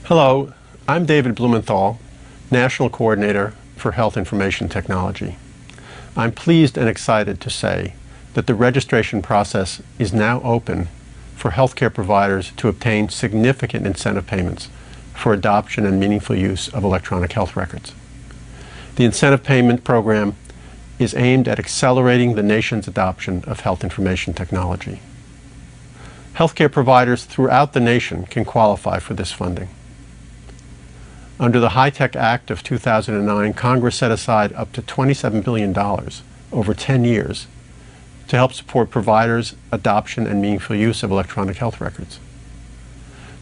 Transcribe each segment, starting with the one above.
Hello, I'm David Blumenthal, National Coordinator for Health Information Technology. I'm pleased and excited to say that the registration process is now open for healthcare providers to obtain significant incentive payments for adoption and meaningful use of electronic health records. The incentive payment program is aimed at accelerating the nation's adoption of health information technology. Healthcare providers throughout the nation can qualify for this funding. Under the HITECH Act of 2009, Congress set aside up to $27 billion over 10 years to help support providers' adoption and meaningful use of electronic health records.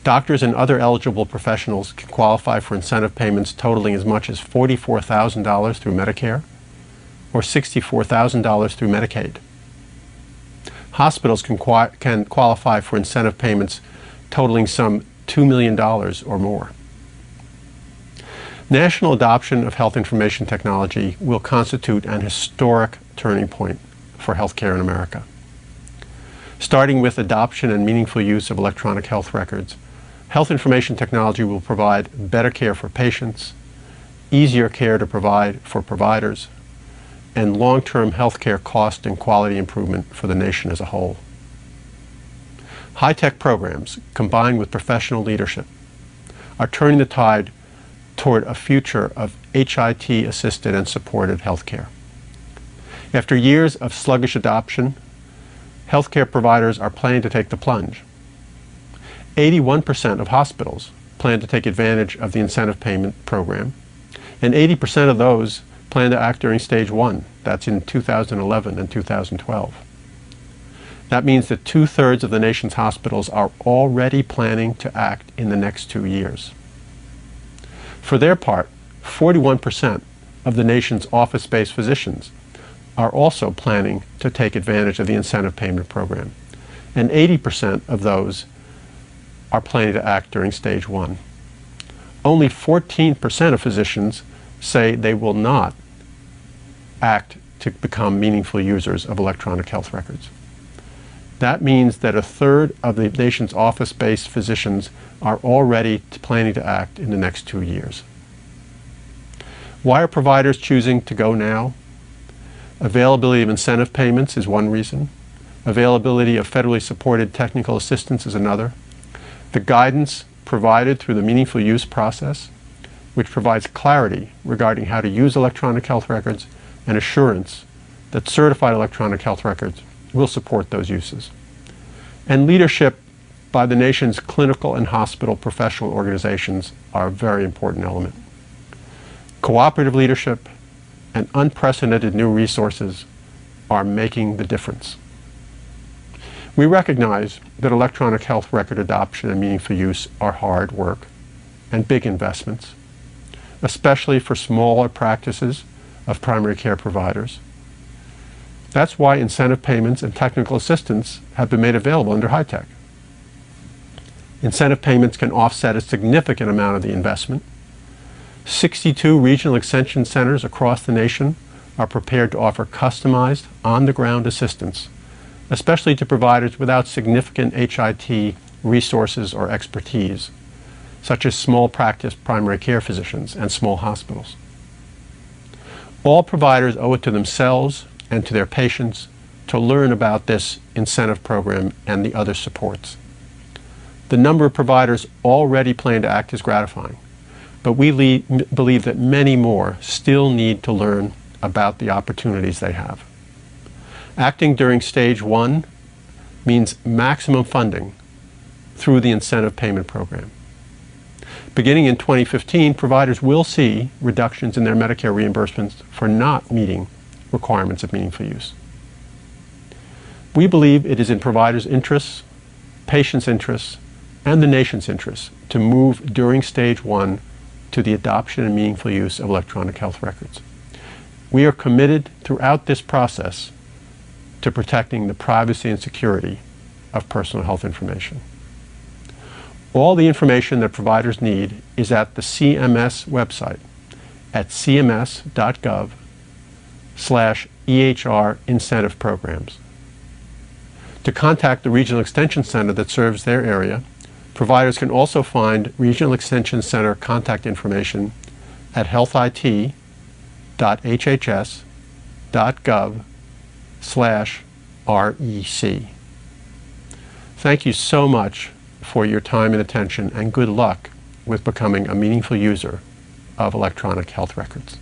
Doctors and other eligible professionals can qualify for incentive payments totaling as much as $44,000 through Medicare or $64,000 through Medicaid. Hospitals can qualify for incentive payments totaling some $2 million or more. National adoption of health information technology will constitute an historic turning point for healthcare in America. Starting with adoption and meaningful use of electronic health records, health information technology will provide better care for patients, easier care to provide for providers, and long-term healthcare cost and quality improvement for the nation as a whole. High-tech programs, combined with professional leadership, are turning the tide toward a future of HIT-assisted and supported healthcare. After years of sluggish adoption, healthcare providers are planning to take the plunge. 81% of hospitals plan to take advantage of the incentive payment program, and 80% of those plan to act during stage 1. That's in 2011 and 2012. That means that 2/3 of the nation's hospitals are already planning to act in the next 2 years. For their part, 41% of the nation's office-based physicians are also planning to take advantage of the incentive payment program, and 80% of those are planning to act during stage 1. Only 14% of physicians say they will not act to become meaningful users of electronic health records. That means that 1/3 of the nation's office-based physicians are already planning to act in the next 2 years. Why are providers choosing to go now? Availability of incentive payments is one reason. Availability of federally supported technical assistance is another. The guidance provided through the meaningful use process, which provides clarity regarding how to use electronic health records and assurance that certified electronic health records will support those uses. And leadership by the nation's clinical and hospital professional organizations are a very important element. Cooperative leadership and unprecedented new resources are making the difference. We recognize that electronic health record adoption and meaningful use are hard work and big investments, especially for smaller practices of primary care providers. That's why incentive payments and technical assistance have been made available under HITECH. Incentive payments can offset a significant amount of the investment. 62 regional extension centers across the nation are prepared to offer customized, on-the-ground assistance, especially to providers without significant HIT resources or expertise, such as small practice primary care physicians and small hospitals. All providers owe it to themselves and to their patients to learn about this incentive program and the other supports. The number of providers already planning to act is gratifying, but we believe that many more still need to learn about the opportunities they have. Acting during stage 1 means maximum funding through the incentive payment program. Beginning in 2015, providers will see reductions in their Medicare reimbursements for not meeting requirements of meaningful use. We believe it is in providers' interests, patients' interests, and the nation's interests to move during stage 1 to the adoption and meaningful use of electronic health records. We are committed throughout this process to protecting the privacy and security of personal health information. All the information that providers need is at the CMS website at cms.gov/EHR incentive programs. To contact the regional extension center that serves their area, Providers can also find Regional Extension Center contact information at healthit.hhs.gov/REC. Thank you so much for your time and attention, and good luck with becoming a meaningful user of electronic health records.